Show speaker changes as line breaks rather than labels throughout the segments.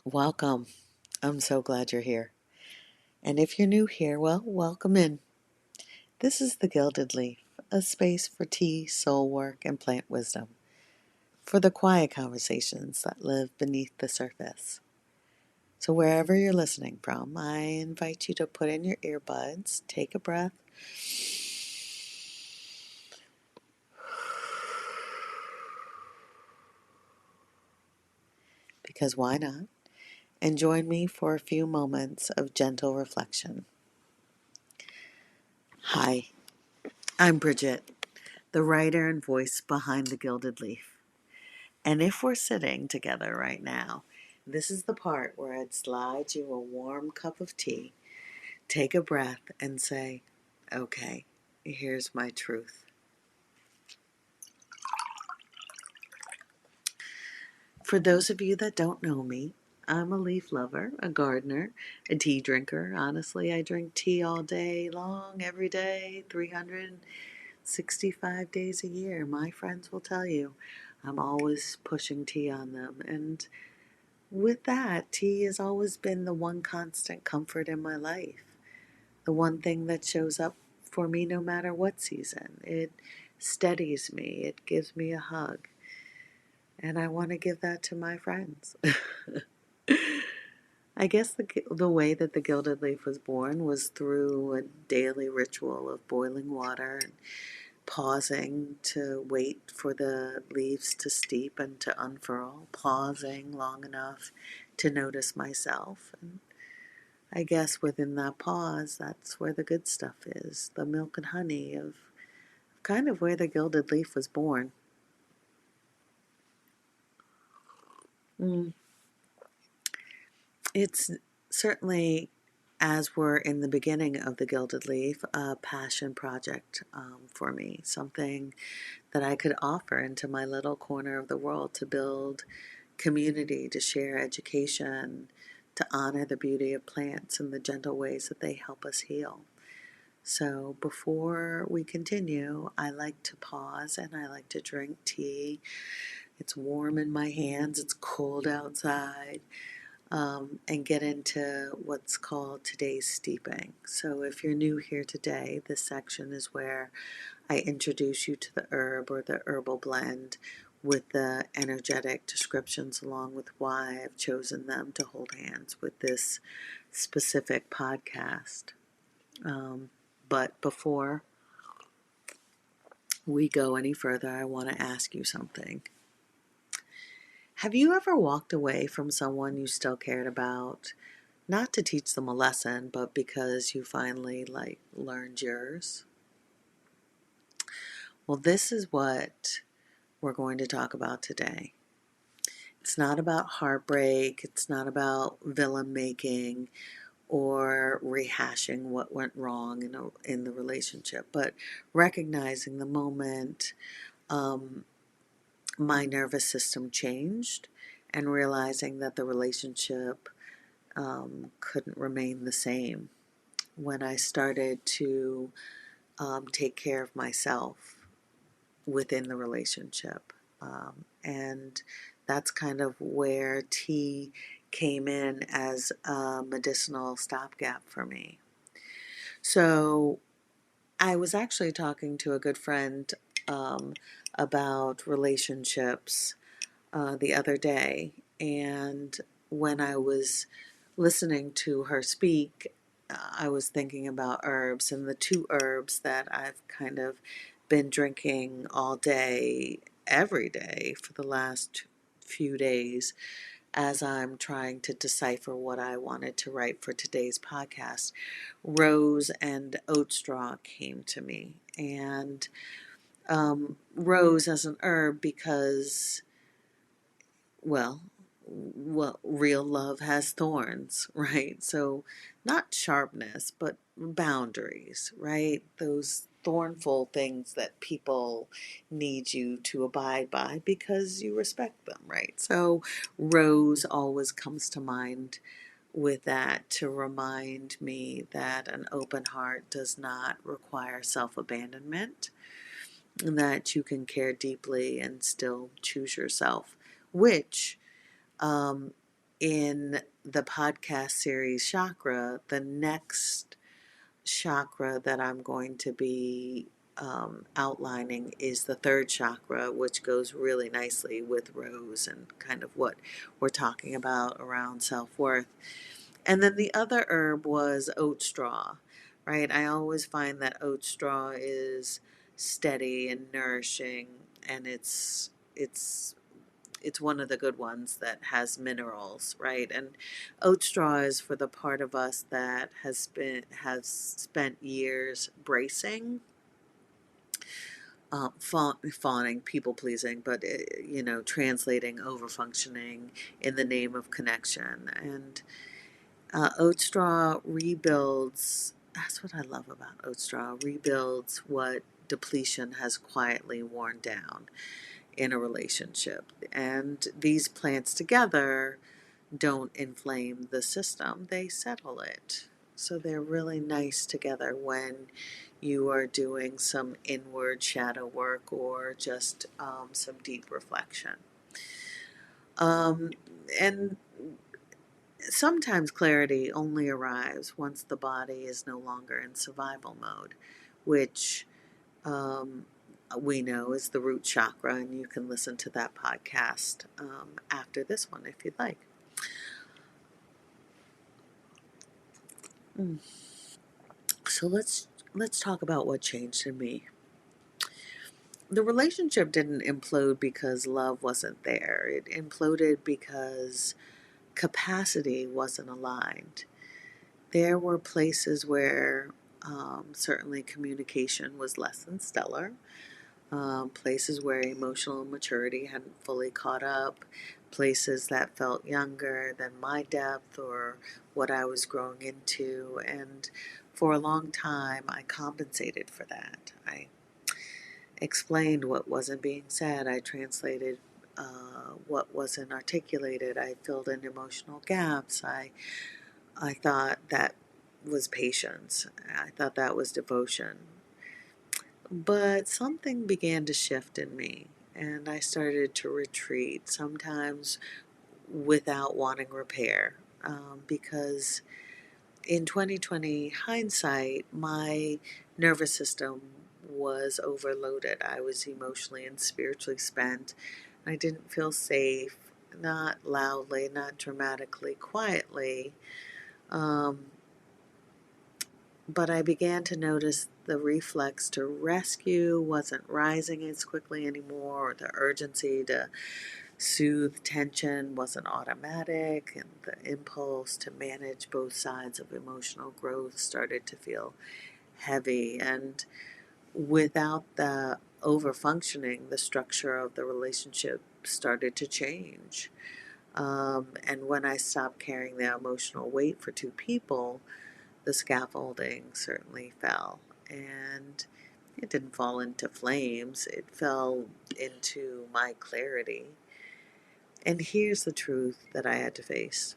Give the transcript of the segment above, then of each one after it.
Welcome. I'm so glad you're here. And if you're new here, well, welcome in. This is the Gilded Leaf, a space for tea, soul work, and plant wisdom, for the quiet conversations that live beneath the surface. So, wherever you're listening from, I invite you to put in your earbuds, take a breath, because why not? And join me for a few moments of gentle reflection. Hi, I'm Bridget, the writer and voice behind the Gilded Leaf. And if we're sitting together right now, this is the part where I'd slide you a warm cup of tea, take a breath, and say, okay, here's my truth. For those of you that don't know me, I'm a leaf lover, a gardener, a tea drinker. Honestly, I drink tea all day long, every day, 365 days a year. My friends will tell you I'm always pushing tea on them. And with that, tea has always been the one constant comfort in my life. The one thing that shows up for me no matter what season. It steadies me, it gives me a hug. And I want to give that to my friends. I guess the way that the Gilded Leaf was born was through a daily ritual of boiling water and pausing to wait for the leaves to steep and to unfurl, pausing long enough to notice myself. And I guess within that pause, that's where the good stuff is, the milk and honey of kind of where the Gilded Leaf was born. Mm. It's certainly, as we're in the beginning of the Gilded Leaf, a passion project for me, something that I could offer into my little corner of the world to build community, to share education, to honor the beauty of plants and the gentle ways that they help us heal. So before we continue, I like to pause and I like to drink tea. It's warm in my hands, it's cold outside, and get into what's called today's steeping. So if you're new here today, this section is where I introduce you to the herb or the herbal blend with the energetic descriptions along with why I've chosen them to hold hands with this specific podcast. But before we go any further, I want to ask you something. Have you ever walked away from someone you still cared about, not to teach them a lesson, but because you finally learned yours? Well, this is what we're going to talk about today. It's not about heartbreak, it's not about villain making or rehashing what went wrong in the relationship, but recognizing the moment my nervous system changed and realizing that the relationship couldn't remain the same when I started to take care of myself within the relationship. And that's kind of where tea came in as a medicinal stopgap for me. So I was actually talking to a good friend about relationships the other day, and when I was listening to her speak, I was thinking about herbs, and the two herbs that I've kind of been drinking all day, every day for the last few days as I'm trying to decipher what I wanted to write for today's podcast. Rose and Oatstraw came to me, and rose as an herb because, well, real love has thorns, right? So, not sharpness, but boundaries, right? Those thornful things that people need you to abide by because you respect them, right? So, rose always comes to mind with that to remind me that an open heart does not require self abandonment, and that you can care deeply and still choose yourself, which in the podcast series Chakra, the next chakra that I'm going to be outlining is the third chakra, which goes really nicely with Rose and kind of what we're talking about around self-worth. And then the other herb was oat straw, right? I always find that oat straw is steady and nourishing, and it's one of the good ones that has minerals, right? And oat straw is for the part of us that has spent years bracing, fawning, people pleasing, but translating over functioning in the name of connection. And oat straw rebuilds. That's what I love about oat straw. Rebuilds what depletion has quietly worn down in a relationship. And these plants together don't inflame the system, they settle it. So they're really nice together when you are doing some inward shadow work or just some deep reflection. And sometimes clarity only arrives once the body is no longer in survival mode, which we know is the root chakra, and you can listen to that podcast after this one if you'd like. So let's talk about what changed in me. The relationship didn't implode because love wasn't there. It imploded because capacity wasn't aligned. There were places where certainly communication was less than stellar, places where emotional maturity hadn't fully caught up, places that felt younger than my depth or what I was growing into. And for a long time, I compensated for that. I explained what wasn't being said. I translated what wasn't articulated. I filled in emotional gaps. I thought that was patience. I thought that was devotion. But something began to shift in me, and I started to retreat, sometimes without wanting repair, because in 2020 hindsight, my nervous system was overloaded. I was emotionally and spiritually spent. I didn't feel safe, not loudly, not dramatically, quietly. Um, but I began to notice the reflex to rescue wasn't rising as quickly anymore, or the urgency to soothe tension wasn't automatic, and the impulse to manage both sides of emotional growth started to feel heavy. And without the overfunctioning, the structure of the relationship started to change. And when I stopped carrying the emotional weight for two people, the scaffolding certainly fell. And it didn't fall into flames, it fell into my clarity. And here's the truth that I had to face.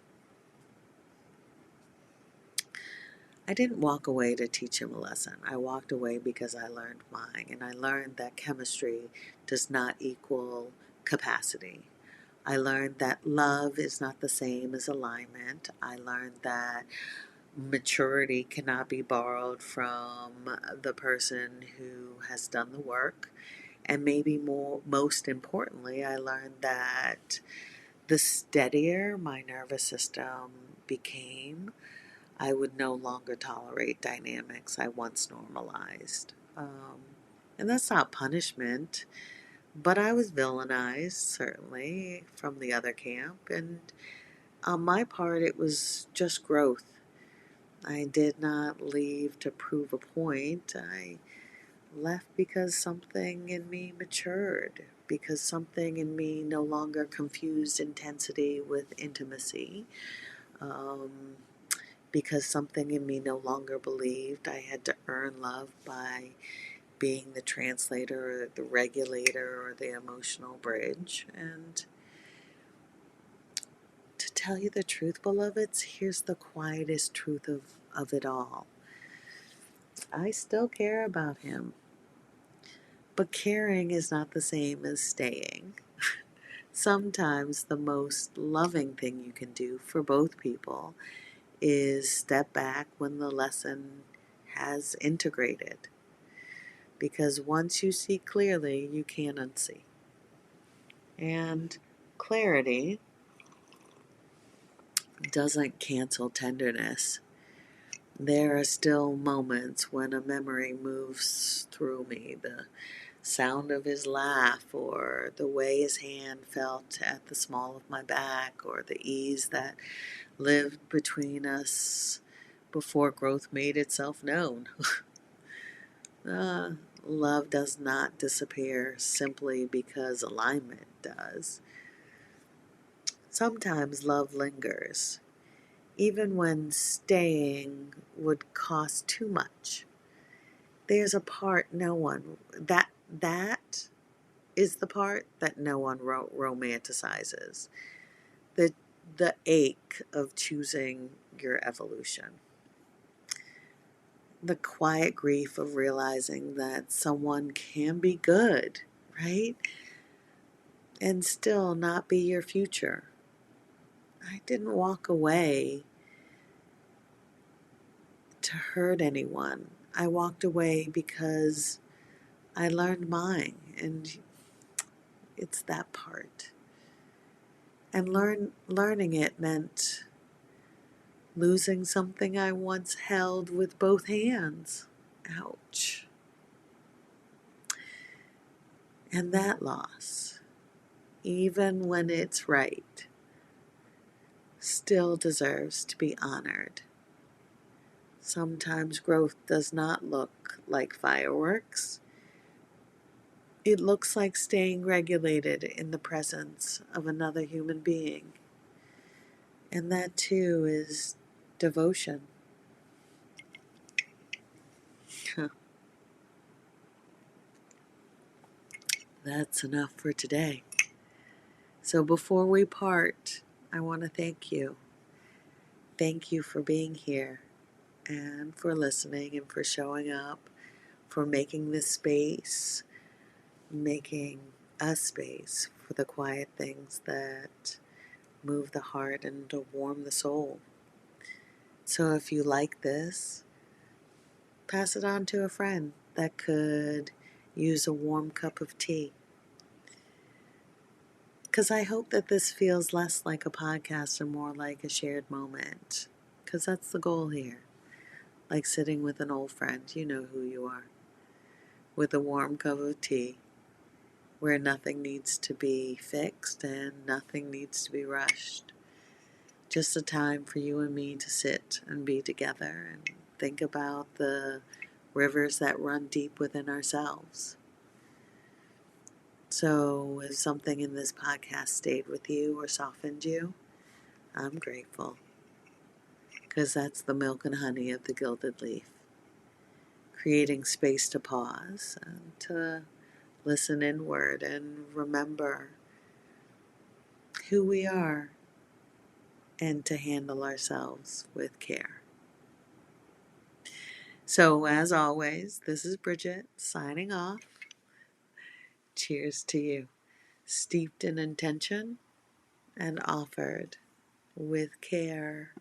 I didn't walk away to teach him a lesson. I walked away because I learned mine. And I learned that chemistry does not equal capacity. I learned that love is not the same as alignment. I learned that maturity cannot be borrowed from the person who has done the work. And maybe most importantly, I learned that the steadier my nervous system became, I would no longer tolerate dynamics I once normalized. And that's not punishment, but I was villainized, certainly, from the other camp. And on my part, it was just growth. I did not leave to prove a point. I left because something in me matured, because something in me no longer confused intensity with intimacy, um, because something in me no longer believed I had to earn love by being the translator or the regulator or the emotional bridge. And to tell you the truth, beloveds, here's the quietest truth of it all. I still care about him, but caring is not the same as staying. Sometimes the most loving thing you can do for both people is step back when the lesson has integrated. Because once you see clearly, you can't unsee. And clarity doesn't cancel tenderness. There are still moments when a memory moves through me. The sound of his laugh, or the way his hand felt at the small of my back, or the ease that lived between us before growth made itself known. uh, Love does not disappear simply because alignment does. Sometimes love lingers, even when staying would cost too much. There's a part no one that is the part that no one romanticizes. The the ache of choosing your evolution. The quiet grief of realizing that someone can be good, right? And still not be your future. I didn't walk away to hurt anyone. I walked away because I learned mine, and it's that part. And learning it meant losing something I once held with both hands. Ouch. And that loss, even when it's right, still deserves to be honored. Sometimes growth does not look like fireworks. It looks like staying regulated in the presence of another human being. And that too is devotion. That's enough for today. So before we part, I want to thank you. Thank you for being here and for listening and for showing up, for making this space, making a space for the quiet things that move the heart and to warm the soul. So if you like this, pass it on to a friend that could use a warm cup of tea. Because I hope that this feels less like a podcast and more like a shared moment. Because that's the goal here. Like sitting with an old friend, you know who you are, with a warm cup of tea, where nothing needs to be fixed and nothing needs to be rushed. Just a time for you and me to sit and be together and think about the rivers that run deep within ourselves. So if something in this podcast stayed with you or softened you, I'm grateful. Because that's the milk and honey of the Gilded Leaf. Creating space to pause and to listen inward and remember who we are and to handle ourselves with care. So, as always, this is Bridget signing off. Cheers to you. Steeped in intention and offered with care.